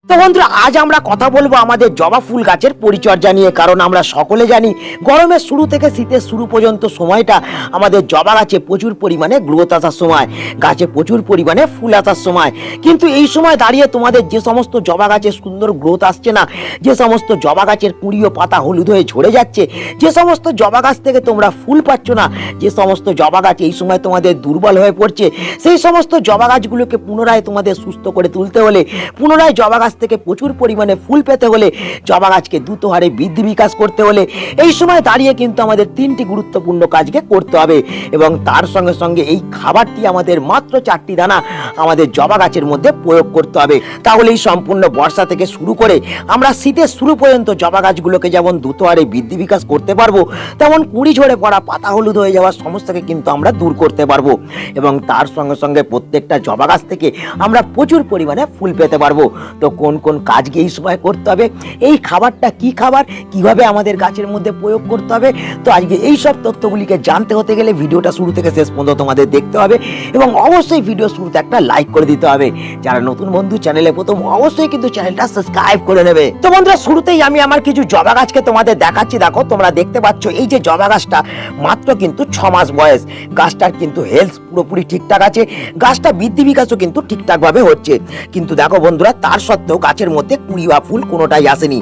তো বন্ধুরা আজ আমরা কথা বলবো আমাদের জবা ফুল গাছের পরিচর্যা নিয়ে। কারণ আমরা সকলে জানি গরমের শুরু থেকে শীতের শুরু পর্যন্ত সময়টা আমাদের জবা গাছে প্রচুর পরিমাণে গ্রোথ আসার সময়, গাছে প্রচুর পরিমাণে ফুল আসার সময়। কিন্তু এই সময় দাঁড়িয়ে তোমাদের যে সমস্ত জবা গাছে সুন্দর গ্রোথ আসছে না, যে সমস্ত জবা গাছের কুঁড়ি ও পাতা হলুদ হয়ে ঝরে যাচ্ছে, যে সমস্ত জবা গাছ থেকে তোমরা ফুল পাচ্ছ না, যে সমস্ত জবা গাছ এই সময় তোমাদের দুর্বল হয়ে পড়ছে, সেই সমস্ত জবা গাছগুলোকে পুনরায় তোমাদের সুস্থ করে তুলতে হলে, পুনরায় জবা গাছ থেকে প্রচুর পরিমাণে ফুল পেতে হলে, জবা গাছকে দ্রুত হারে বৃদ্ধি বিকাশ করতে হলে এই সময় দাঁড়িয়ে কিন্তু আমাদের তিনটি গুরুত্বপূর্ণ কাজকে করতে হবে। এবং তার সঙ্গে সঙ্গে এই খাবারটি আমাদের মাত্র 4টি দানা আমাদের জবা গাছের মধ্যে প্রয়োগ করতে হবে। তাহলে এই সম্পূর্ণ বর্ষা থেকে শুরু করে আমরা শীতের শুরু পর্যন্ত জবা গাছগুলোকে যেমন দ্রুত হারে বৃদ্ধি বিকাশ করতে পারবো, তেমন কুঁড়ি ঝরে পড়া, পাতা হলুদ হয়ে যাওয়ার সমস্যাকে কিন্তু আমরা দূর করতে পারবো। এবং তার সঙ্গে সঙ্গে প্রত্যেকটা জবা গাছ থেকে আমরা প্রচুর পরিমাণে ফুল পেতে পারবো। তো কোন কোন কাজকে এই সময় করতে হবে, এই খাবারটা কি খাবার, কিভাবে আমাদের গাছের মধ্যে প্রয়োগ করতে হবে, তো আজকে এই সব তথ্যগুলিকে জানতে হতে গেলে ভিডিওটা শুরু থেকে শেষ পর্যন্ত তোমাদের দেখতে হবে এবং অবশ্যই ভিডিও শুরুতে একটা লাইক করে দিতে হবে। যারা নতুন বন্ধু চ্যানেলে প্রথম, অবশ্যই কিন্তু চ্যানেলটা সাবস্ক্রাইব করে নেবে। তো বন্ধুরা শুরুতেই আমি আমার কিছু জবা গাছকে তোমাদের দেখাচ্ছি। দেখো তোমরা দেখতে পাচ্ছ এই যে জবা গাছটা মাত্র কিন্তু 6 মাস বয়স, গাছটার কিন্তু হেলথ পুরোপুরি ঠিকঠাক আছে, গাছটা বৃদ্ধি বিকাশও কিন্তু ঠিকঠাক ভাবে হচ্ছে। কিন্তু দেখো বন্ধুরা তার সত্ত্বেও গাছের মধ্যে কুঁড়ি বা ফুল কোনোটাই আসেনি।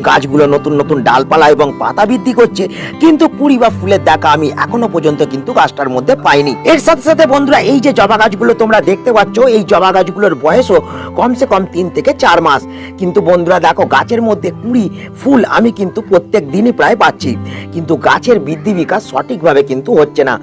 গাছগুলো নতুন নতুন ডালপালা এবং পাতা বৃদ্ধি করছে, কিন্তু কুঁড়ি বা ফুলের দেখা আমি এখনো পর্যন্ত কিন্তু গাছটার মধ্যে পাইনি। এর সাথে সাথে বন্ধুরা এই যে জবা গাছগুলো তোমরা দেখতে পাচ্ছ, এই জবা গাছগুলোর বয়সও কমসে কম 3 থেকে 4 মাস। কিন্তু বন্ধুরা দেখো গাছের মধ্যে কুঁড়ি ফুল আমি কিন্তু প্রত্যেক দিনই প্রায় পাচ্ছি, কিন্তু গাছের বৃদ্ধি বিকাশ সঠিকভাবে কিন্তু হচ্ছে না।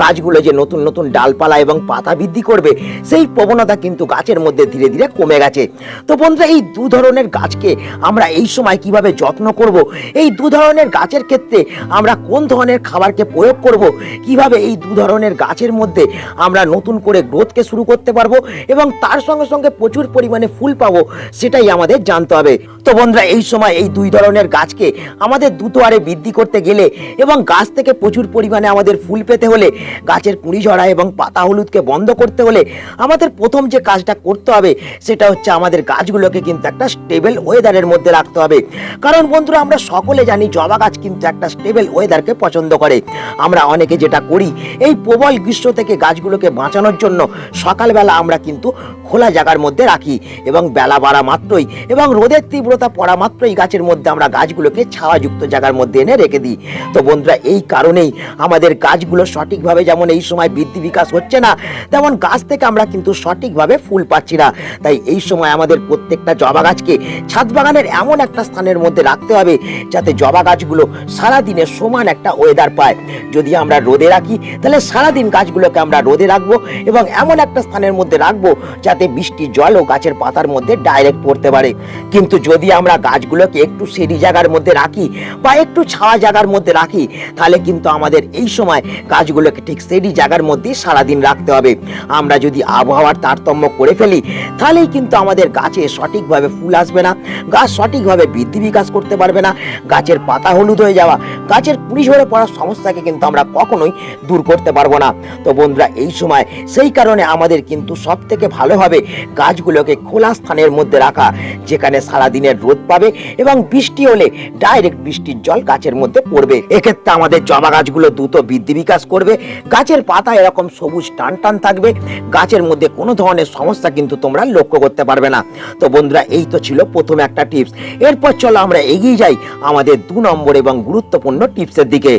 গাছগুলো যে নতুন নতুন ডালপালা এবং পাতা বৃদ্ধি করবে, সেই প্রবণতা কিন্তু গাছের মধ্যে ধীরে ধীরে কমে গেছে। তো বন্ধুরা এই দু ধরনের গাছকে আমরা এই সময় কিভাবে যত্ন করব, এই দু ধরনের গাছের ক্ষেত্রে আমরা কোন ধরনের খাবারকে প্রয়োগ করব, কিভাবে এই দু ধরনের গাছের মধ্যে আমরা নতুন করে গ্রোথকে শুরু করতে পারবো এবং তার সঙ্গে সঙ্গে প্রচুর পরিমাণে ফুল পাবো, সেটাই আমাদের জানতে হবে। তো বন্ধুরা এই সময় এই দুই ধরনের গাছকে আমাদের দ্রুত হারে বৃদ্ধি করতে গেলে এবং গাছ থেকে প্রচুর পরিমাণে আমাদের ফুল পেতে হলে, গাছের কুঁড়ি ঝরা এবং পাতা হলুদকে বন্ধ করতে হলে আমাদের প্রথম যে কাজটা করতে হবে সেটা হচ্ছে আমাদের গাছগুলোকে কিন্তু একটা স্টেবল ওয়েদারের মধ্যে রাখতে হবে। কারণ বন্ধুরা আমরা সকলে জানি জবা গাছ কিন্তু একটা স্টেবল ওয়েদারকে পছন্দ করে। আমরা অনেকে যেটা করি, এই প্রবল গ্রীষ্ম থেকে গাছগুলোকে বাঁচানোর জন্য সকালবেলা আমরা কিন্তু খোলা জায়গার মধ্যে রাখি এবং বেলা বাড়া মাত্রই এবং রোদের তীব্রতা পড়া মাত্রই গাছের মধ্যে আমরা গাছগুলোকে ছায়াযুক্ত জায়গার মধ্যে এনে রেখে দিই। তো বন্ধুরা এই কারণেই আমাদের গাছগুলো সঠিকভাবে যেমন এই সময় বৃদ্ধি বিকাশ হচ্ছে না, তেমন গাছ থেকে আমরা কিন্তু সঠিকভাবে ফুল পাচ্ছি না। তাই এই সময় আমাদের প্রত্যেকটা জবা গাছকে ছাদ বাগানের এমন একটা স্থানের মধ্যে রাখতে হবে যাতে জবা গাছগুলো সারাদিনে সমান একটা ওয়েদার পায়। যদি আমরা রোদে রাখি তাহলে সারাদিন গাছগুলোকে আমরা রোদে রাখবো এবং এমন একটা স্থানের মধ্যে রাখবো যাতে বৃষ্টির জলও গাছের পাতার মধ্যে ডাইরেক্ট পড়তে পারে। কিন্তু যদি আমরা গাছগুলোকে একটু সেরি জায়গার মধ্যে রাখি বা একটু ছাওয়া জায়গার মধ্যে রাখি, তাহলে কিন্তু আমাদের এই সময় গাছগুলোকে ঠিক সেরি জায়গার মধ্যেই সারাদিন রাখতে হবে। আমরা যদি আবহাওয়ার তারতম্য করে ফেলি তাহলেই কিন্তু আমাদের গাছে সঠিকভাবে ফুল আসবে না, গাছ সঠিকভাবে বৃদ্ধি বিকাশ করতে পারবে না, গাছের পাতা হলুদ হয়ে যাওয়া, গাছের কুঁড়ি ঝরে পড়ার সমস্যাকে কিন্তু আমরা কখনোই দূর করতে পারবো না। তো বন্ধুরা এই সময় সেই কারণে আমাদের কিন্তু সব থেকে ভালো হবে গাছগুলোকে খোলা স্থানের মধ্যে রাখা, যেখানে সারাদিনের রোদ পাবে এবং বৃষ্টি হলে ডাইরেক্ট বৃষ্টির জল গাছের মধ্যে পড়বে। এক্ষেত্রে আমাদের জবা গাছগুলো দ্রুত বৃদ্ধি বিকাশ করবে, গাছের পাতা এরকম সবুজ টান টান থাকবে, গাছের মধ্যে কোনো ধরনের সমস্যা কিন্তু তোমরা লক্ষ্য করতে পারবে না। তো বন্ধুরা এই তো ছিল প্রথম একটা টিপস। এরপর চলো আমরা এগিয়ে যাই আমাদের 2 নম্বর এবং গুরুত্বপূর্ণ টিপসের দিকে।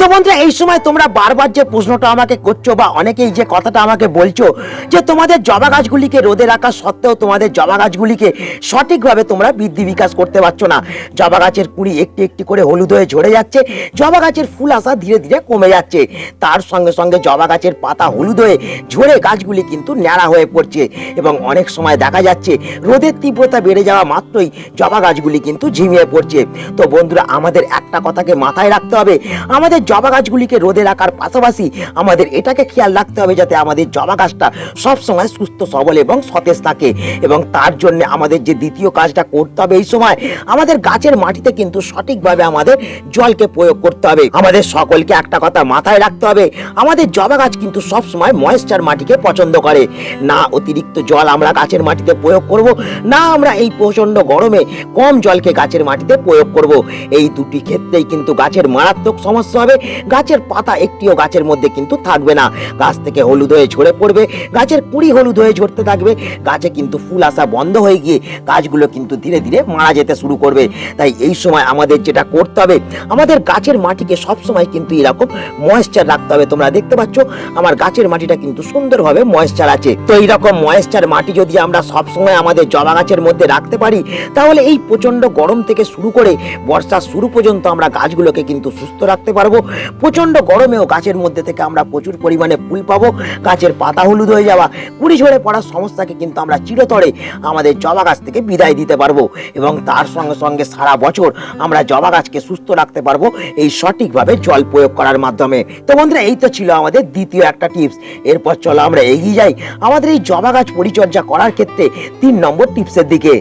তো বন্ধুরা এই সময় তোমরা বারবার যে প্রশ্নটা আমাকে করছো বা অনেকেই যে কথাটা আমাকে বলছো যে তোমাদের জবা গাছগুলিকে রোদে রাখা সত্ত্বেও তোমাদের জবা গাছগুলিকে সঠিকভাবে তোমরা বৃদ্ধি বিকাশ করতে পারছো না, জবা গাছের কুঁড়ি একটি একটি করে হলুদ হয়ে ঝরে যাচ্ছে, জবা গাছের ফুল আসা ধীরে ধীরে কমে যাচ্ছে, তার সঙ্গে সঙ্গে জবা গাছের পাতা হলুদ হয়ে ঝরে গাছগুলি কিন্তু ন্যাড়া হয়ে পড়ছে এবং অনেক সময় দেখা যাচ্ছে রোদের তীব্রতা বেড়ে যাওয়া মাত্রই জবা গাছগুলি কিন্তু ঝিমিয়ে পড়ছে। তো বন্ধুরা আমাদের একটা কথাকে মাথায় রাখতে হবে, আমাদের জবা গাছগুলিকে রোদে রাখার পাশাপাশি আমাদের এটাকে খেয়াল রাখতে হবে যাতে আমাদের জবা গাছটা সবসময় সুস্থ সবল এবং সতেজ থাকে। এবং তার জন্য আমাদের যে দ্বিতীয় কাজটা করতে হবে, এই সময় আমাদের গাছের মাটিতে কিন্তু সঠিকভাবে আমাদের জলকে প্রয়োগ করতে হবে। আমাদের সকলকে একটা কথা মাথায় রাখতে হবে, আমাদের জবা গাছ কিন্তু সবসময় ময়েশ্চার মাটিকে পছন্দ করে না। অতিরিক্ত জল আমরা গাছের মাটিতে প্রয়োগ করব না, আমরা এই প্রচন্ড গরমে কম জলকে গাছের মাটিতে প্রয়োগ করব। এই দুটি ক্ষেত্রেই কিন্তু গাছের মারাত্মক সমস্যা হবে। গাছের পাতা একটিও গাছের মধ্যে কিন্তু থাকবে না, গাছ থেকে হলুদ হয়ে ঝরে পড়বে, গাছের কুঁড়ি হলুদ হয়ে ঝরতে থাকবে, গাছে কিন্তু ফুল আসা বন্ধ হয়ে গিয়ে গাছগুলো কিন্তু ধীরে ধীরে মারা যেতে শুরু করবে। তাই এই সময় আমাদের যেটা করতে হবে, আমাদের গাছের মাটিকে সবসময় কিন্তু এরকম ময়েশ্চার রাখতে হবে। তোমরা দেখতে পাচ্ছ আমার গাছের মাটিটা কিন্তু সুন্দরভাবে ময়েশ্চার আছে। তো এইরকম ময়েশ্চার মাটি যদি আমরা সবসময় আমাদের জবা গাছের মধ্যে রাখতে পারি, তাহলে এই প্রচন্ড গরম থেকে শুরু করে বর্ষার শুরু পর্যন্ত আমরা গাছগুলোকে কিন্তু সুস্থ রাখতে পারবো। প্রচন্ড গরমেও গাছের মধ্যে থেকে আমরা প্রচুর পরিমাণে ফুল পাবো, গাছের পাতা হলুদ হয়ে যাওয়া, কুড়ি ঝরে পড়ার সমস্যাকে কিন্তু আমরা চিরতরে আমাদের জবা গাছ থেকে বিদায় দিতে পারবো। এবং তার সঙ্গে সঙ্গে সারা বছর আমরা জবা গাছকে সুস্থ রাখতে পারবো এই সঠিকভাবে জল প্রয়োগ করার মাধ্যমে। তো বন্ধুরা, এই তো ছিল আমাদের দ্বিতীয় একটা টিপস। এরপর চলো আমরা এগিয়ে যাই আমাদের এই জবা গাছ পরিচর্যা করার ক্ষেত্রে 3 নম্বর টিপসের দিকে।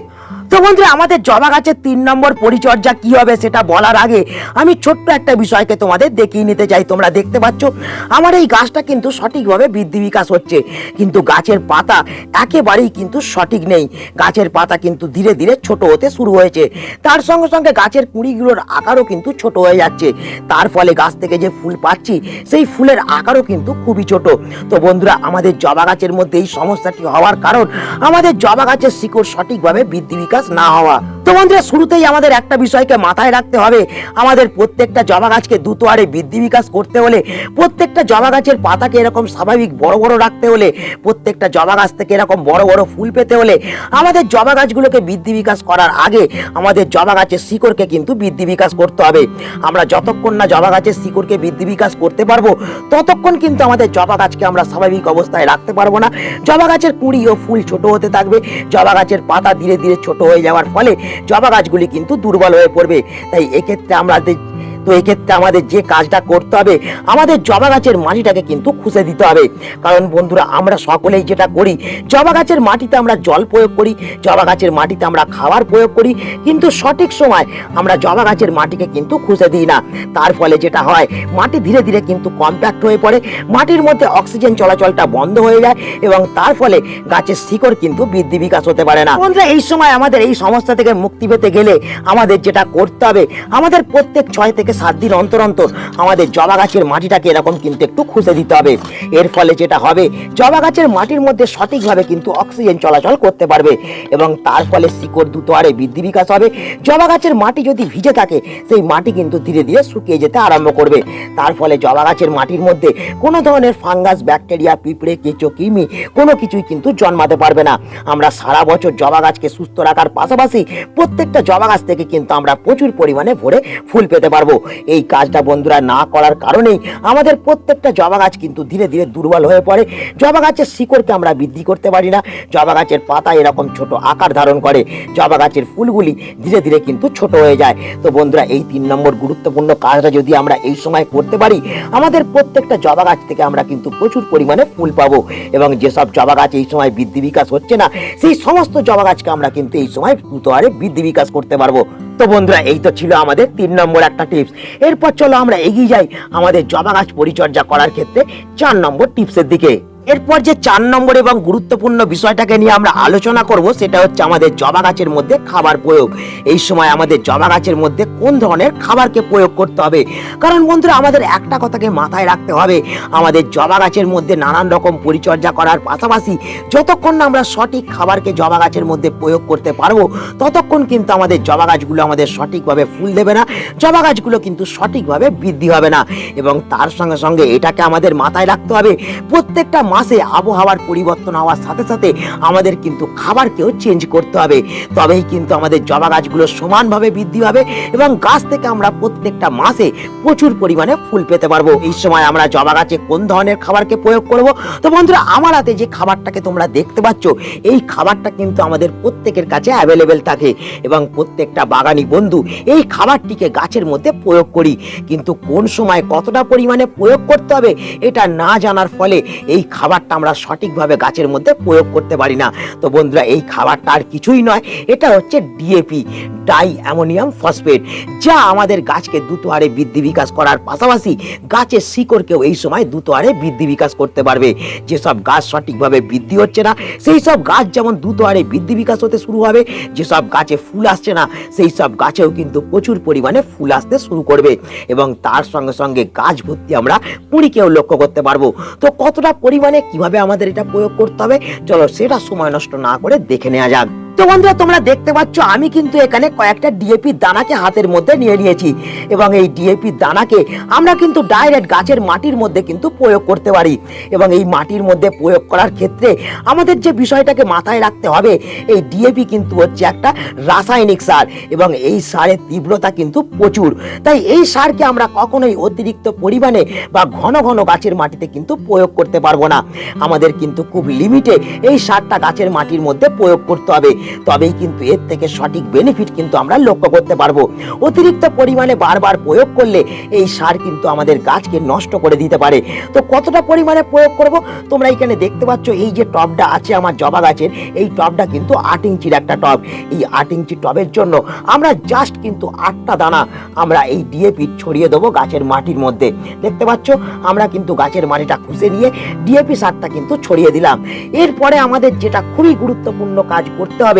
তো বন্ধুরা, আমাদের জবা গাছের 3 নম্বর পরিচর্যা কি হবে সেটা বলার আগে আমি ছোট্ট একটা বিষয়কে তোমাদের দেখিয়ে নিতে চাই। তোমরা দেখতে পাচ্ছ আমার এই গাছটা কিন্তু সঠিকভাবে বৃদ্ধি বিকাশ হচ্ছে, কিন্তু গাছের পাতা একেবারেই কিন্তু সঠিক নেই। গাছের পাতা কিন্তু ধীরে ধীরে ছোট হতে শুরু হয়েছে, তার সঙ্গে সঙ্গে গাছের কুঁড়িগুলোর আকারও কিন্তু ছোট হয়ে যাচ্ছে। তার ফলে গাছ থেকে যে ফুল পাচ্ছি সেই ফুলের আকারও কিন্তু খুবই ছোট। তো বন্ধুরা, আমাদের জবা গাছের মধ্যে এই সমস্যাটি হওয়ার কারণ আমাদের জবা গাছের শিকড় সঠিকভাবে বৃদ্ধি বিকাশ না হওয়া। তো বন্ধুরা, শুরুতেই আমাদের একটা বিষয়কে মাথায় রাখতে হবে, আমাদের প্রত্যেকটা জবা গাছকে দ্রুত হারে বৃদ্ধি বিকাশ করতে হলে, প্রত্যেকটা জবা গাছের পাতাকে এরকম স্বাভাবিক বড় বড় রাখতে হলে, প্রত্যেকটা জবা গাছ থেকে এরকম বড় বড় ফুল পেতে হলে আমাদের জবা গাছগুলোকে বৃদ্ধি বিকাশ করার আগে আমাদের জবা গাছের শিকড়কে কিন্তু বৃদ্ধি বিকাশ করতে হবে। আমরা যতক্ষণ না জবা গাছের শিকড়কে বৃদ্ধি বিকাশ করতে পারবো ততক্ষণ কিন্তু আমাদের জবা গাছকে আমরা স্বাভাবিক অবস্থায় রাখতে পারবো না। জবা গাছের কুঁড়ি ও ফুল ছোট হতে থাকবে, জবা গাছের পাতা ধীরে ধীরে ছোট হয়ে যাওয়ার ফলে জবা গাছগুলি কিন্তু দুর্বল হয়ে পড়বে। তাই এক্ষেত্রে আমাদের যে কাজটা করতে হবে, আমাদের জবা গাছের মাটিটাকে কিন্তু খুঁজে দিতে হবে। কারণ বন্ধুরা, আমরা সকলেই যেটা করি, জবা গাছের মাটিতে আমরা জল প্রয়োগ করি, জবা গাছের মাটিতে আমরা খাবার প্রয়োগ করি, কিন্তু সঠিক সময় আমরা জবা গাছের মাটিকে কিন্তু খুঁজে দিই না। তার ফলে যেটা হয়, মাটি ধীরে ধীরে কিন্তু কম্প্যাক্ট হয়ে পড়ে, মাটির মধ্যে অক্সিজেন চলাচলটা বন্ধ হয়ে যায় এবং তার ফলে গাছের শিকড় কিন্তু বৃদ্ধি বিকাশ হতে পারে না। বন্ধুরা, এই সময় আমাদের এই সমস্যা থেকে মুক্তি পেতে গেলে আমাদের যেটা করতে হবে, আমাদের প্রত্যেক 6 থেকে 7 দিন অন্তর অন্তর আমাদের জবা গাছের মাটিটাকে এরকম কিন্তু একটু খুঁজে দিতে হবে। এর ফলে যেটা হবে, জবা গাছের মাটির মধ্যে সঠিকভাবে কিন্তু অক্সিজেন চলাচল করতে পারবে এবং তার ফলে শিকড় দ্রুত হারে বৃদ্ধি বিকাশ হবে। জবা গাছের মাটি যদি ভিজে থাকে, সেই মাটি কিন্তু ধীরে ধীরে শুকিয়ে যেতে আরম্ভ করবে। তার ফলে জবা গাছের মাটির মধ্যে কোনো ধরনের ফাঙ্গাস, ব্যাকটেরিয়া, পিঁপড়ে, কেঁচো, কৃমি কোনো কিছুই কিন্তু জন্মাতে পারবে না। আমরা সারা বছর জবা গাছকে সুস্থ রাখার পাশাপাশি প্রত্যেকটা জবা গাছ থেকে কিন্তু আমরা প্রচুর পরিমাণে ভরে ফুল পেতে পারবো। এই কাজটা বন্ধুরা না করার কারণেই আমাদের প্রত্যেকটা জবা গাছ কিন্তু ধীরে ধীরে দুর্বল হয়ে পড়ে। জবা গাছের শিকড়কে আমরা বৃদ্ধি করতে পারি না, জবা গাছের পাতা এরকম ছোট আকার ধারণ করে, জবা গাছের ফুলগুলি ধীরে ধীরে কিন্তু ছোট হয়ে যায়। তো বন্ধুরা, এই 3 নম্বর গুরুত্বপূর্ণ কাজটা যদি আমরা এই সময় করতে পারি, আমাদের প্রত্যেকটা জবা গাছ থেকে আমরা কিন্তু প্রচুর পরিমাণে ফুল পাবো এবং যেসব জবা গাছ এই সময় বৃদ্ধি বিকাশ হচ্ছে না, সেই সমস্ত জবা গাছকে আমরা কিন্তু এই সময় দ্রুত হারে বৃদ্ধি বিকাশ করতে পারবো। তো বন্ধুরা, এই তো ছিল আমাদের 3 নম্বর একটা টিপস। এরপর চলো আমরা এগিয়ে যাই আমাদের জবা গাছ পরিচর্যা করার ক্ষেত্রে 4 নম্বর টিপসের দিকে। এরপর যে 4 নম্বর এবং গুরুত্বপূর্ণ বিষয়টাকে নিয়ে আমরা আলোচনা করব, সেটা হচ্ছে আমাদের জবা গাছের মধ্যে খাবার প্রয়োগ। এই সময় আমাদের জবা গাছের মধ্যে কোন ধরনের খাবারকে প্রয়োগ করতে হবে। কারণ বন্ধুরা, আমাদের একটা কথাকে মাথায় রাখতে হবে, আমাদের জবা গাছের মধ্যে নানান রকম পরিচর্যা করার পাশাপাশি যতক্ষণ না আমরা সঠিক খাবারকে জবা গাছের মধ্যে প্রয়োগ করতে পারবো, ততক্ষণ কিন্তু আমাদের জবা গাছগুলো আমাদের সঠিকভাবে ফুল দেবে না, জবা গাছগুলো কিন্তু সঠিকভাবে বৃদ্ধি হবে না। এবং তার সঙ্গে সঙ্গে এটাকে আমাদের মাথায় রাখতে হবে, প্রত্যেকটা মাসে আবহাওয়ার পরিবর্তন হওয়ার সাথে সাথে আমাদের কিন্তু খাবারকেও চেঞ্জ করতে হবে, তবেই কিন্তু আমাদের জবা গাছগুলো সমানভাবে বৃদ্ধি হবে এবং গাছ থেকে আমরা প্রত্যেকটা মাসে প্রচুর পরিমাণে ফুল পেতে পারবো। এই সময় আমরা জবা গাছে কোন ধরনের খাবারকে প্রয়োগ করব? তো বন্ধুরা, আমার হাতে যে খাবারটাকে তোমরা দেখতে পাচ্ছ, এই খাবারটা কিন্তু আমাদের প্রত্যেকের কাছে অ্যাভেলেবেল থাকে এবং প্রত্যেকটা বাগানি বন্ধু এই খাবারটিকে গাছের মধ্যে প্রয়োগ করি, কিন্তু কোন সময় কতটা পরিমাণে প্রয়োগ করতে হবে এটা না জানার ফলে এই খাবারটা আমরা সঠিকভাবে গাছের মধ্যে প্রয়োগ করতে পারি না। তো বন্ধুরা, এই খাবারটা আর কিছুই নয়, এটা হচ্ছে ডিএপি, ডাই অ্যামোনিয়াম ফসফেট, যা আমাদের গাছকে দ্রুত হারে বৃদ্ধি বিকাশ করার পাশাপাশি গাছের শিকড়কেও এই সময় দ্রুত হারে বৃদ্ধি বিকাশ করতে পারবে। যেসব গাছ সঠিকভাবে বৃদ্ধি হচ্ছে না সেই সব গাছ যেমন দ্রুত হারে বৃদ্ধি বিকাশ হতে শুরু হবে, যেসব গাছে ফুল আসছে না সেই সব গাছেও কিন্তু প্রচুর পরিমাণে ফুল আসতে শুরু করবে এবং তার সঙ্গে সঙ্গে গাছ ভর্তি আমরা কুঁড়িকেও লক্ষ্য করতে পারবো। তো কতটা পরিমাণে কিভাবে আমাদের এটা প্রয়োগ করতে হবে, চলো সেটা সময় নষ্ট না করে দেখে নেওয়া যাক। তো বন্ধুরা, তোমরা দেখতে পাচ্ছ আমি কিন্তু এখানে কয়েকটা ডিএপি দানাকে হাতের মধ্যে নিয়ে নিয়েছি এবং এই ডিএপি দানাকে আমরা কিন্তু ডাইরেক্ট গাছের মাটির মধ্যে কিন্তু প্রয়োগ করতে পারি এবং এই মাটির মধ্যে প্রয়োগ করার ক্ষেত্রে আমাদের যে বিষয়টাকে মাথায় রাখতে হবে, এই ডিএপি কিন্তু হচ্ছে একটা রাসায়নিক সার এবং এই সারের তীব্রতা কিন্তু প্রচুর, তাই এই সারকে আমরা কখনোই অতিরিক্ত পরিমাণে বা ঘন ঘন গাছের মাটিতে কিন্তু প্রয়োগ করতে পারবো না। আমাদের কিন্তু খুব লিমিটে এই সারটা গাছের মাটির মধ্যে প্রয়োগ করতে হবে, তবেই কিন্তু এর থেকে সঠিক বেনিফিট কিন্তু আমরা লক্ষ্য করতে পারবো। অতিরিক্ত পরিমাণে বারবার প্রয়োগ করলে এই সার কিন্তু আমাদের গাছকে নষ্ট করে দিতে পারে। তো কতটা পরিমাণে প্রয়োগ করব, তোমরা এখানে দেখতে পাচ্ছ এই যে টবটা আছে আমার জবা গাছের, এই টবটা কিন্তু 8 ইঞ্চির একটা টব। এই 8 ইঞ্চি টবের জন্য আমরা জাস্ট কিন্তু 8টা দানা আমরা এই ডিএপি ছড়িয়ে দেবো গাছের মাটির মধ্যে। দেখতে পাচ্ছ আমরা কিন্তু গাছের মাটিটা খুঁজে নিয়ে ডিএপি সারটা কিন্তু ছড়িয়ে দিলাম। এরপরে আমাদের যেটা খুবই গুরুত্বপূর্ণ কাজ করতে হবে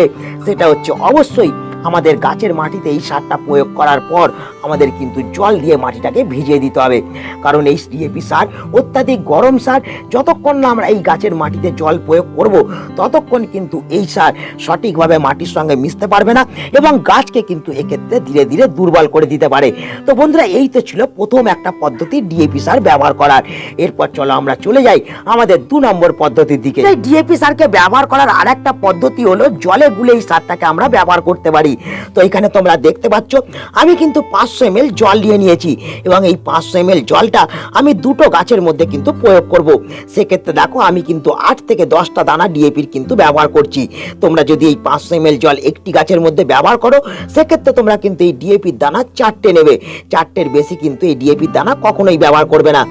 সেটা হচ্ছে অবশ্যই আমাদের গাছের মাটিতে এই সারটা প্রয়োগ করার পর আমাদের কিন্তু জল দিয়ে মাটিটাকে ভিজিয়ে দিতে হবে, কারণ এই ডিএপি সার অত্যাধিক গরম সার। যতক্ষণ না আমরা এই গাছের মাটিতে জল প্রয়োগ করব ততক্ষণ কিন্তু এই সার সঠিকভাবে মাটির সঙ্গে মিশতে পারবে না এবং গাছকে কিন্তু এক্ষেত্রে ধীরে ধীরে দুর্বল করে দিতে পারে। তো বন্ধুরা, এই তো ছিল প্রথম একটা পদ্ধতি ডিএপি সার ব্যবহার করার। এরপর চলো আমরা চলে যাই আমাদের 2 নম্বর পদ্ধতির দিকে। এই ডিএপি সারকে ব্যবহার করার আর একটা পদ্ধতি হলো জলে গুলে এই সারটাকে আমরা ব্যবহার করতে পারি। তো এখানে তোমরা দেখতে পাচ্ছ আমি কিন্তু 500 ml জল নিয়ে নিয়েছি এবং এই 500 ml জলটা আমি 2টো গাছের মধ্যে কিন্তু প্রয়োগ করব। সেক্ষেত্রে দেখো আমি কিন্তু 8 থেকে 10টা দানা ডিএপির কিন্তু ব্যবহার করছি। তোমরা যদি এই 500 ml জল একটি গাছের মধ্যে ব্যবহার করো সেক্ষেত্রে তোমরা কিন্তু এই ডিএপির দানা 4টে নেবে, 4টের বেশি কিন্তু এই ডিএপির দানা কখনোই ব্যবহার করবে না।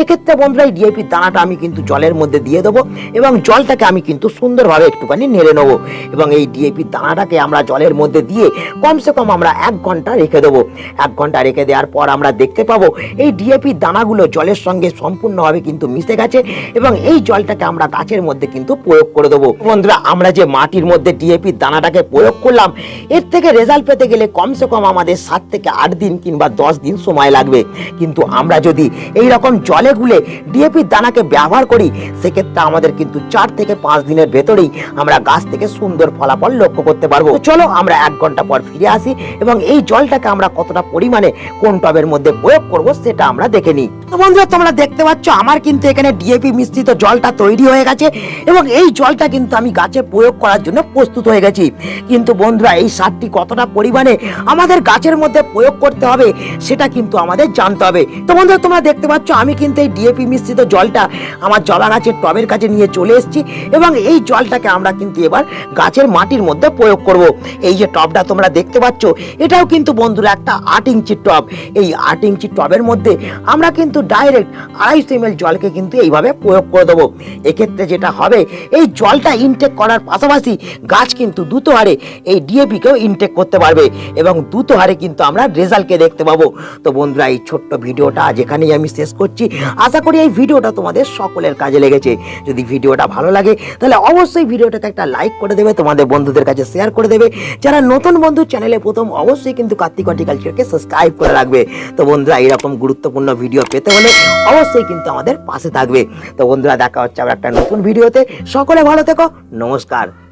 এক্ষেত্রে বন্ধুরা, এই ডিএপির দানাটা আমি কিন্তু জলের মধ্যে দিয়ে দেবো এবং জলটাকে আমি কিন্তু সুন্দরভাবে একটুখানি নেড়ে নেবো এবং এই ডিএপির দানাটাকে আমরা জলের মধ্যে দিয়ে কমসে কম আমরা 1 ঘন্টা রেখে দেবো। 1 ঘন্টা রেখে দেওয়ার পর আমরা দেখতে পাবো এই ডিএপি দানাগুলো জলের সঙ্গে সম্পূর্ণভাবে কিন্তু মিশে গেছে এবং এই জলটাকে আমরা গাছের মধ্যে কিন্তু প্রয়োগ করে দেবো। বন্ধুরা, আমরা যে মাটির মধ্যে ডিএপি দানাটাকে প্রয়োগ করলাম এর থেকে রেজাল্ট পেতে গেলে কমসে কম আমাদের 7 থেকে 8 দিন কিংবা 10 দিন সময় লাগবে, কিন্তু আমরা যদি এই রকম জলে গুলে ডিএপি দানাকে ব্যবহার করি সেক্ষেত্রে আমাদের কিন্তু 4 থেকে 5 দিনের ভেতরেই আমরা গাছ থেকে সুন্দর ফলাফল লক্ষ্য করতে পারবো। চলো আমরা 1 ঘন্টা পর ফিরে আসি এবং এই জলটাকে আমরা কতটা পরিমাণে কোন টবের মধ্যে প্রয়োগ করব সেটা আমরা দেখে নিই। তো বন্ধুরা, তোমরা দেখতে পাচ্ছ আমার কিন্তু এখানে ডিএপি মিশ্রিত জলটা তৈরি হয়ে গেছে এবং এই জলটা কিন্তু আমি গাছে প্রয়োগ করার জন্য প্রস্তুত হয়ে গেছি। কিন্তু বন্ধুরা, এই সারটি কতটা পরিমাণে আমাদের গাছের মধ্যে প্রয়োগ করতে হবে সেটা কিন্তু আমাদের জানতে হবে। তো বন্ধুরা, তোমরা দেখতে পাচ্ছ আমি কিন্তু এই ডিএপি মিশ্রিত জলটা আমার জবা গাছের টবের কাছে নিয়ে চলে এসেছি এবং এই জলটাকে আমরা কিন্তু এবার গাছের মাটির মধ্যে প্রয়োগ করব। এই যে টবটা তোমরা দেখতে পাচ্ছ এটাও কিন্তু বন্ধুরা একটা 8 ইঞ্চির টব। এই 8 ইঞ্চি টবের মধ্যে আমরা কিন্তু ডাইরেক্ট 250 ml জলকে কিন্তু এইভাবে প্রয়োগ করে দেবো। এক্ষেত্রে যেটা হবে, এই জলটা ইনটেক করার পাশাপাশি গাছ কিন্তু দ্রুত হারে এই ডিএপিকেও ইনটেক করতে পারবে এবং দ্রুত হারে কিন্তু আমরা রেজাল্টকে দেখতে পাবো। তো বন্ধুরা, এই ছোট্ট ভিডিওটা আজ এখানেই আমি শেষ করছি। আশা করি এই ভিডিওটা তোমাদের সকলের কাজে লেগেছে। যদি ভিডিওটা ভালো লাগে তাহলে অবশ্যই ভিডিওটাকে একটা লাইক করে দেবে, তোমাদের বন্ধুদের কাছে শেয়ার করে দেবে। যারা নতুন বন্ধু চ্যানেলে প্রথম অবশ্যই কিন্তু কার্তিক হর্টিকালচারকে সাবস্ক্রাইব করে রাখবে। তো বন্ধুরা, এরকম গুরুত্বপূর্ণ ভিডিও পেতে হলে অবশ্যই কিন্তু আমাদের পাশে থাকবে। তো বন্ধুরা, দেখা হচ্ছে আবার একটা নতুন ভিডিওতে। সকলে ভালো থেকো, নমস্কার।